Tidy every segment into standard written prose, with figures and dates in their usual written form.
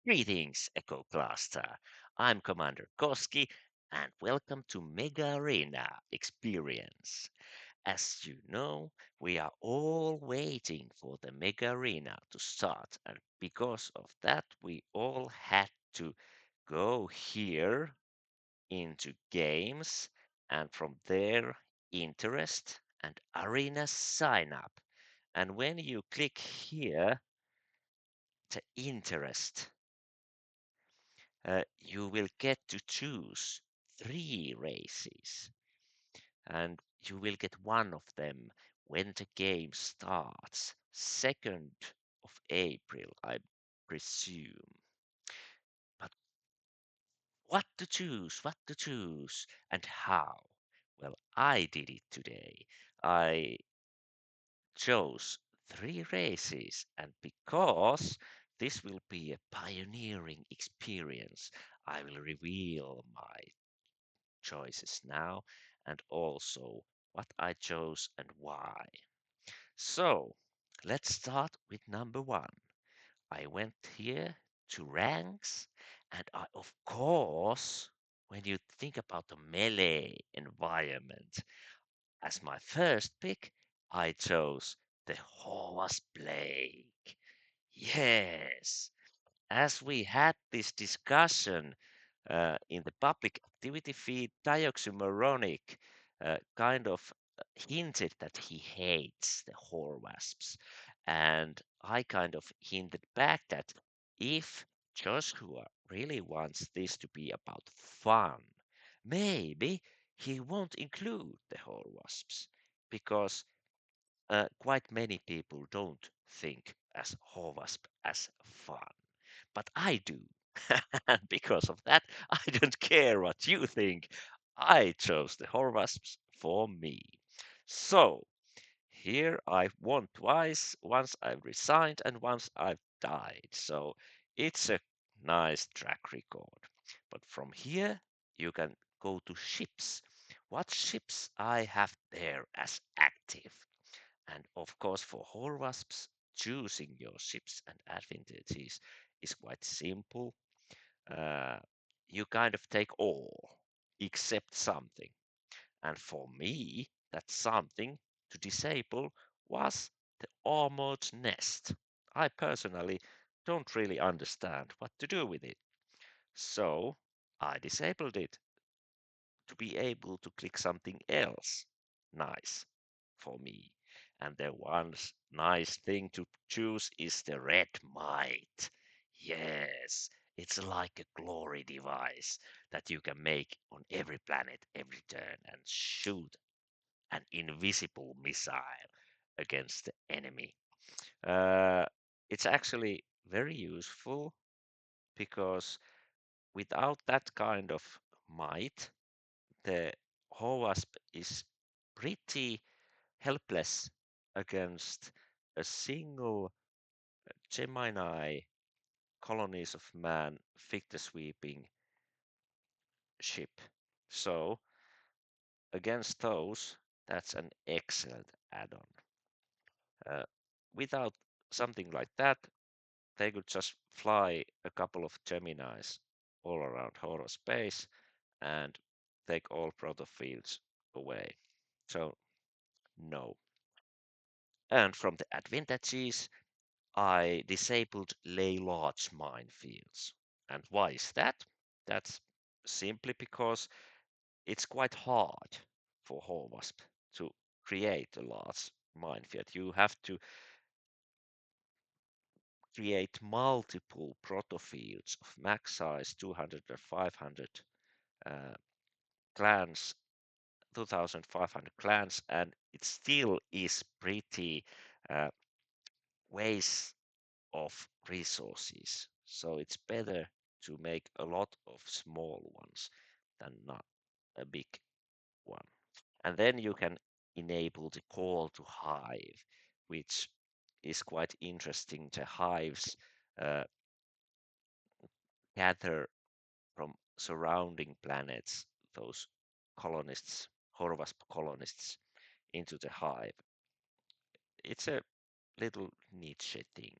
Greetings, Echo Cluster. I'm Commander Koski, and welcome to MEGARENA Experience. As you know, we are all waiting for the MEGARENA to start, and because of that, we all had to go here into games, and from there, interest and arena sign up. And when you click here, the interest you will get to choose three races, and you will get one of them when the game starts, 2nd of April, I presume. But what to choose, and how? Well, I did it today. I chose three races, and because this will be a pioneering experience, I will reveal my choices now and also what I chose and why. So let's start with number one. I went here to ranks, and of course, when you think about the melee environment, as my first pick, I chose the Horse Plague. Yes, as we had this discussion in the public activity feed, Dioxymoronic kind of hinted that he hates the whore wasps. And I kind of hinted back that if Joshua really wants this to be about fun, maybe he won't include the whore wasps because quite many people don't think as Horwasp as fun, but I do. And because of that, I don't care what you think. I chose the Horwasps for me. So here I've won twice. Once I've resigned and once I've died. So it's a nice track record. But from here you can go to ships. What ships I have there as active? And of course, for Horwasps, choosing your ships and advantages is quite simple. Uh, you kind of take all except something. And for me, that something to disable was the armored nest. I personally don't really understand what to do with it. So I disabled it to be able to click something else nice for me. And the one nice thing to choose is the red might. Yes, it's like a glory device that you can make on every planet every turn and shoot an invisible missile against the enemy. Uh, it's actually very useful because without that kind of might, the Wasp is pretty helpless against a single Gemini colonies of man ficta sweeping ship. So against those, that's an excellent add-on. Uh, Without something like that, they could just fly a couple of Geminis all around Horror space and take all proto fields away. So no. And from the advantages, I disabled lay large minefields. And why is that? That's simply because it's quite hard for Horwasp to create a large minefield. You have to create multiple protofields of max size 200 or 500 uh, clans, 2500 clans, and it still is pretty uh, waste of resources. So it's better to make a lot of small ones than not a big one. And then you can enable the call to hive, which is quite interesting. The hives uh, gather from surrounding planets those colonists, Horvasp colonists, into the hive. It's a little niche thing.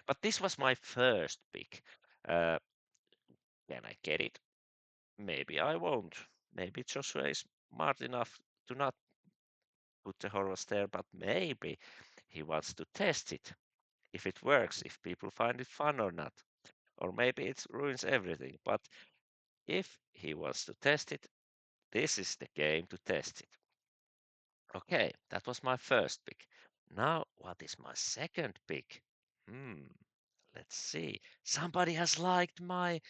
But this was my first pick. Uh, can I get it? Maybe I won't. Maybe Joshua is smart enough to not put the horrors there, but maybe he wants to test it. If it works, if people find it fun or not. Or maybe it ruins everything. But if he wants to test it, this is the game to test it. Okay, that was my first pick. Now, what is my second pick? Hmm, let's see. Somebody has liked my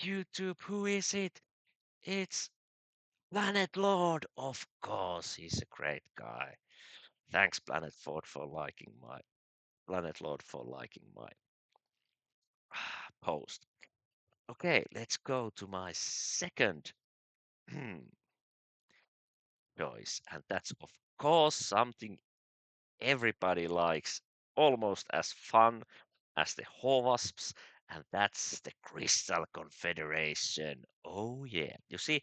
YouTube. Who is it? It's Planet Lord. Of course, he's a great guy. Thanks, Planet Lord for liking my post. Okay, let's go to my second choice, and that's of course something everybody likes, almost as fun as the Wasps, and that's the Crystal Confederation. Oh yeah, you see,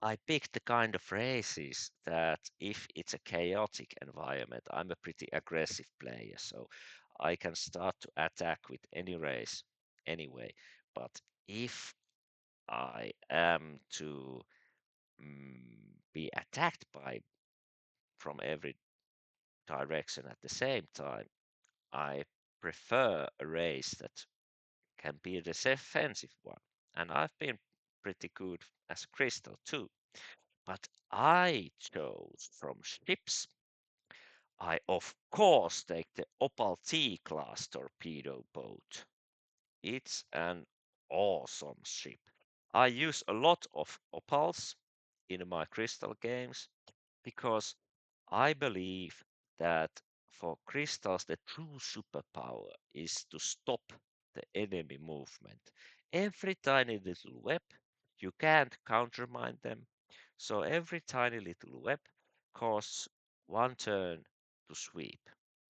I picked the kind of races that if it's a chaotic environment, I'm a pretty aggressive player, so I can start to attack with any race anyway. But if I am to be attacked by from every direction at the same time, I prefer a race that can be a defensive one. And I've been pretty good as Crystal too. But I chose from ships. I of course take the Opal T class torpedo boat. It's an awesome ship. I use a lot of opals in my crystal games because I believe that for crystals, the true superpower is to stop the enemy movement. Every tiny little web, you can't countermine them. So every tiny little web costs one turn to sweep.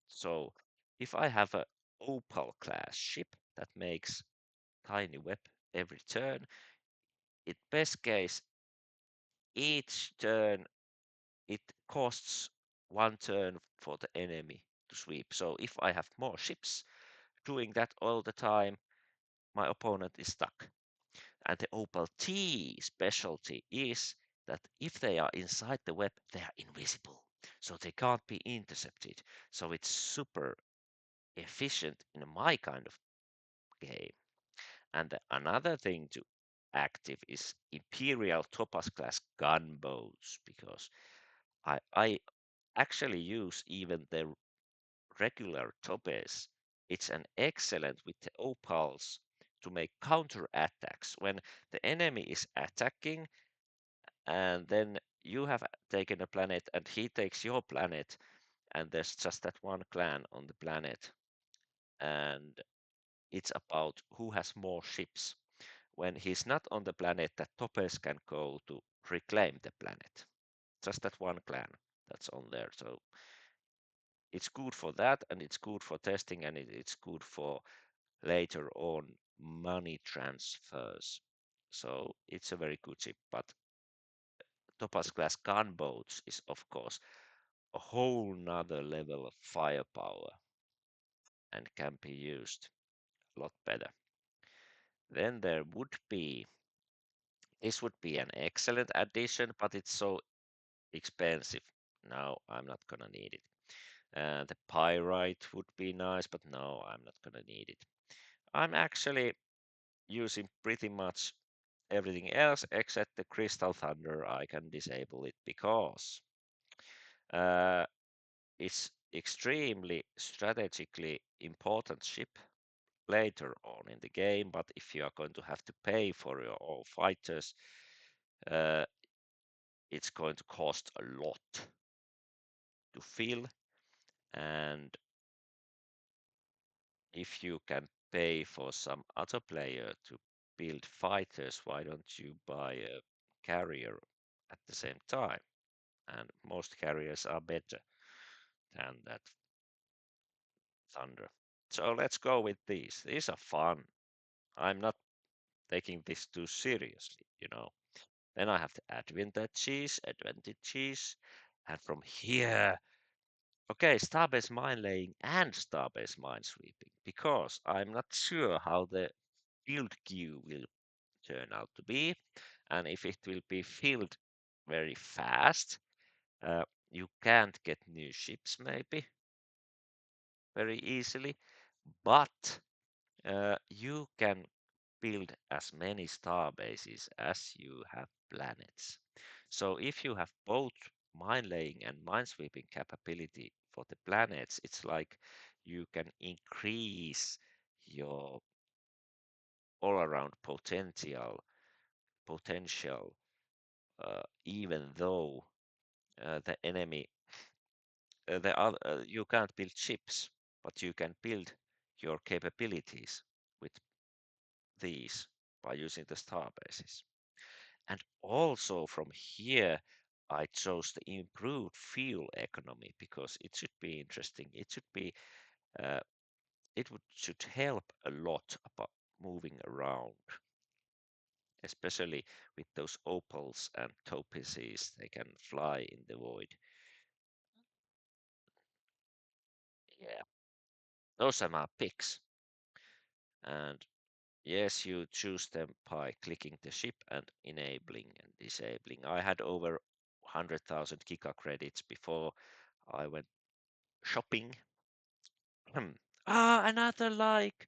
So if I have a opal class ship that makes tiny web every turn, in best case, each turn it costs one turn for the enemy to sweep. So if I have more ships doing that all the time, my opponent is stuck. And the Opal T specialty is that if they are inside the web, they are invisible. So they can't be intercepted. So it's super efficient in my kind of game. And another thing to active is Imperial Topaz class gunboats because I actually use even the regular topaz. It's an excellent with the opals to make counter attacks when the enemy is attacking and then you have taken a planet and he takes your planet and there's just that one clan on the planet and it's about who has more ships. When he's not on the planet, that topaz can go to reclaim the planet. Just that one clan that's on there. So it's good for that and it's good for testing and it's good for later on money transfers. So it's a very good ship. But Topaz class gunboats is of course a whole nother level of firepower and can be used a lot better. Then there would be this would be an excellent addition, but it's so expensive. No, I'm not gonna need it. The pyrite would be nice, but no, I'm not gonna need it. I'm actually using pretty much everything else except the Crystal Thunder. I can disable it because uh, it's extremely strategically important ship later on in the game. But if you are going to have to pay for your own fighters, uh, it's going to cost a lot to fill. And if you can pay for some other player to build fighters, why don't you buy a carrier at the same time? And most carriers are better than that Thunder. So let's go with these. These are fun. I'm not taking this too seriously. Then I have the advantages, and from here, okay, star-based mine laying and star-based mine sweeping, because I'm not sure how the build queue will turn out to be. And if it will be filled very fast, you can't get new ships maybe very easily, but you can build as many star bases as you have planets. So if you have both mine laying and minesweeping capability for the planets, it's like you can increase your all around potential, even though the enemy you can't build ships, but you can build your capabilities with these by using the star bases. And also from here, I chose the improved fuel economy because it should be interesting. It should be, uh, should help a lot about moving around, especially with those opals and topazes. They can fly in the void. Yeah, those are my picks. And yes, you choose them by clicking the ship and enabling and disabling. I had over 100,000 Giga credits before I went shopping. Another like.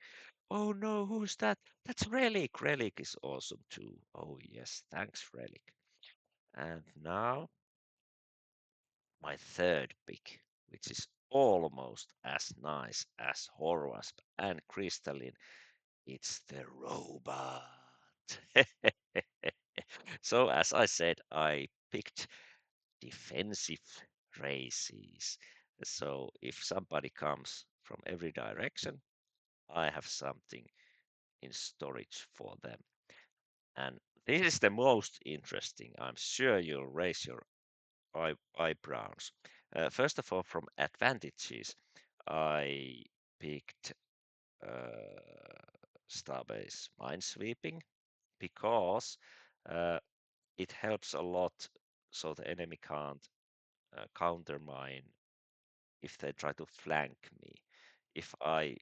Oh no, who's that? That's Relic. Relic is awesome too. Oh yes, thanks Relic. And now my third pick, which is almost as nice as Horwasp and Crystalline. It's the robot. So as I said, I picked defensive races. So if somebody comes from every direction, I have something in storage for them. And this is the most interesting. I'm sure you'll raise your eyebrows. First of all, from advantages, I picked Starbase Minesweeping because uh, it helps a lot so the enemy can't countermine if they try to flank me. If I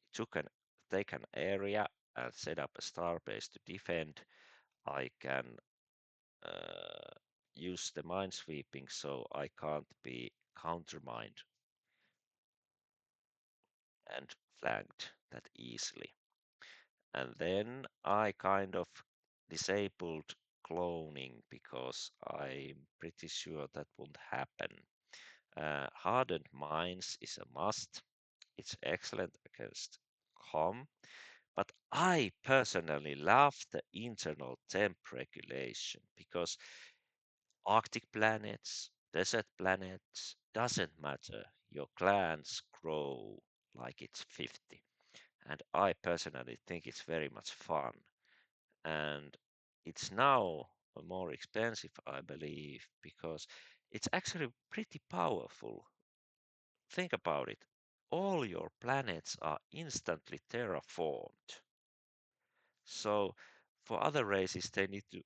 take an area and set up a starbase to defend, I can uh, use the minesweeping so I can't be countermined and flanked that easily. And then I kind of disabled cloning because I'm pretty sure that won't happen. Hardened mines is a must. It's excellent against COM, but I personally love the internal temp regulation because Arctic planets, desert planets, doesn't matter. Your clans grow like it's 50. And I personally think it's very much fun. And it's now more expensive, I believe, because it's actually pretty powerful. Think about it. All your planets are instantly terraformed. So for other races, they need to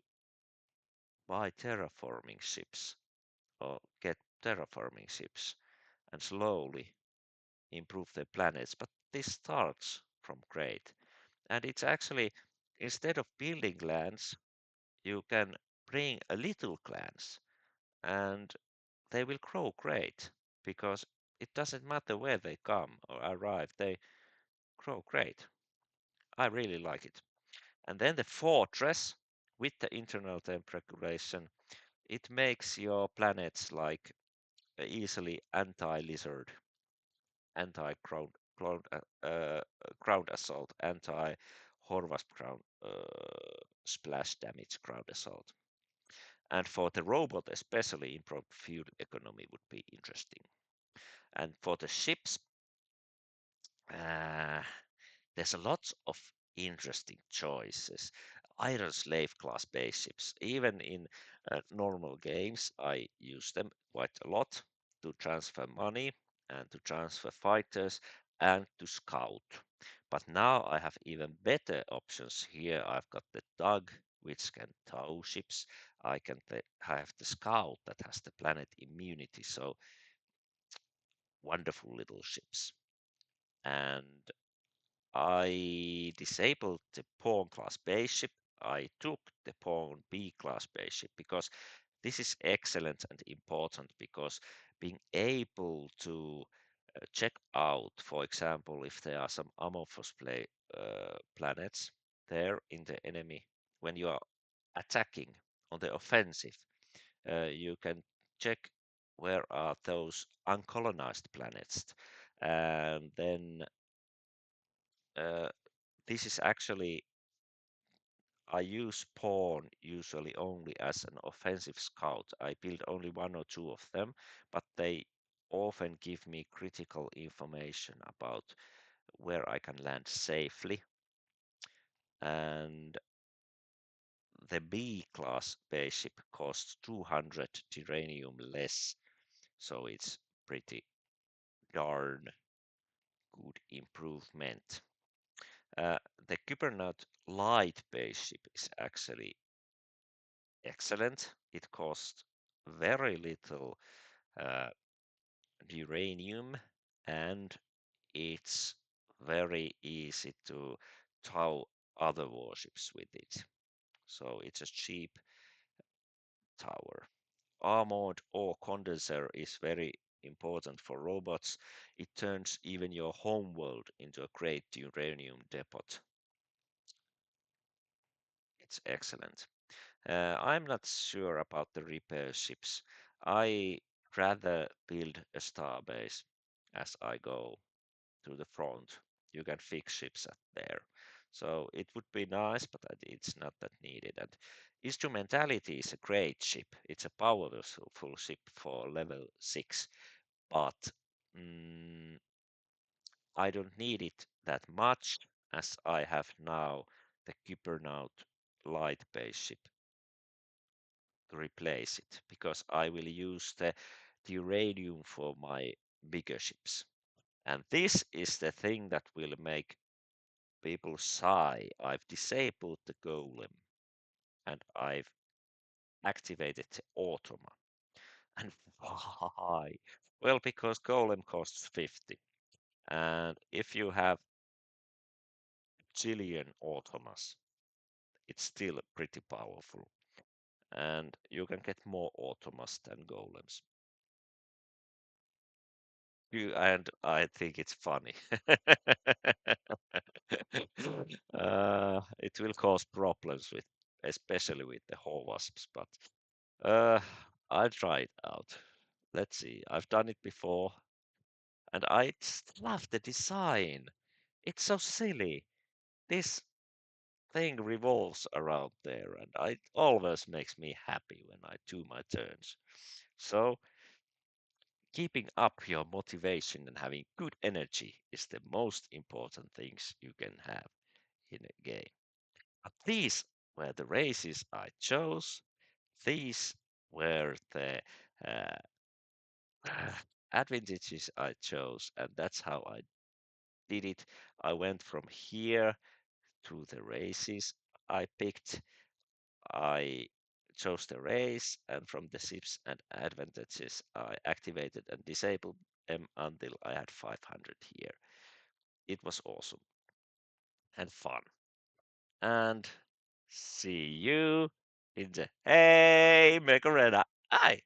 buy terraforming ships or get terraforming ships and slowly improve their planets. But this starts from great. And it's actually, instead of building lands, you can bring a little clans and they will grow great because it doesn't matter where they come or arrive, they grow great. I really like it. And then the fortress with the internal temp regulation, it makes your planets like easily anti-lizard, anti-ground assault, anti-Horvast ground splash damage ground assault. And for the robot, especially improved fuel economy would be interesting. And for the ships, uh, there's a lot of interesting choices. Iron Slave class spaceships, even in normal games, I use them quite a lot to transfer money and to transfer fighters and to scout. But now I have even better options here. I've got the Tug, which can tow ships. I have the Scout that has the planet immunity. So wonderful little ships. And I disabled the pawn class spaceship. I took the pawn B class spaceship because this is excellent and important because being able to check out, for example, if there are some amorphous planets there in the enemy, when you are attacking on the offensive, you can check where are those uncolonized planets, and then uh, this is actually I use pawn usually only as an offensive scout. I build only one or two of them, but they often give me critical information about where I can land safely. And the B class spaceship costs 200 uranium less, so it's pretty darn good improvement. Uh, the Kubernetes Light spaceship is actually excellent. It costs very little uh, uranium and it's very easy to tow other warships with it. So it's a cheap tower. Armored ore condenser is very important for robots. It turns even your home world into a great uranium depot. It's excellent. I'm not sure about the repair ships. I rather build a starbase as I go to the front. You can fix ships at there. So it would be nice, but it's not that needed. And Instrumentality is a great ship. It's a powerful ship for level 6, but mm, I don't need it that much as I have now the Cybernaut light base ship to replace it because I will use the uranium for my bigger ships. And this is the thing that will make people sigh. I've disabled the golem and I've activated the automa. And why? Well, because golem costs 50. And if you have zillion automas, it's still pretty powerful. And you can get more automas than golems. And I think it's funny. It will cause problems with, especially with the whole wasps, but uh, I'll try it out. Let's see. I've done it before, and I just love the design. It's so silly. This thing revolves around there, and it always makes me happy when I do my turns. So keeping up your motivation and having good energy is the most important things you can have in a game. But these were the races I chose. These were the uh, advantages I chose, and that's how I did it. I went from here to the races I picked. I chose the race, and from the ships and advantages, I activated and disabled them until I had 500 here. It was awesome and fun. And see you in the Hey MEGARENA. Hi.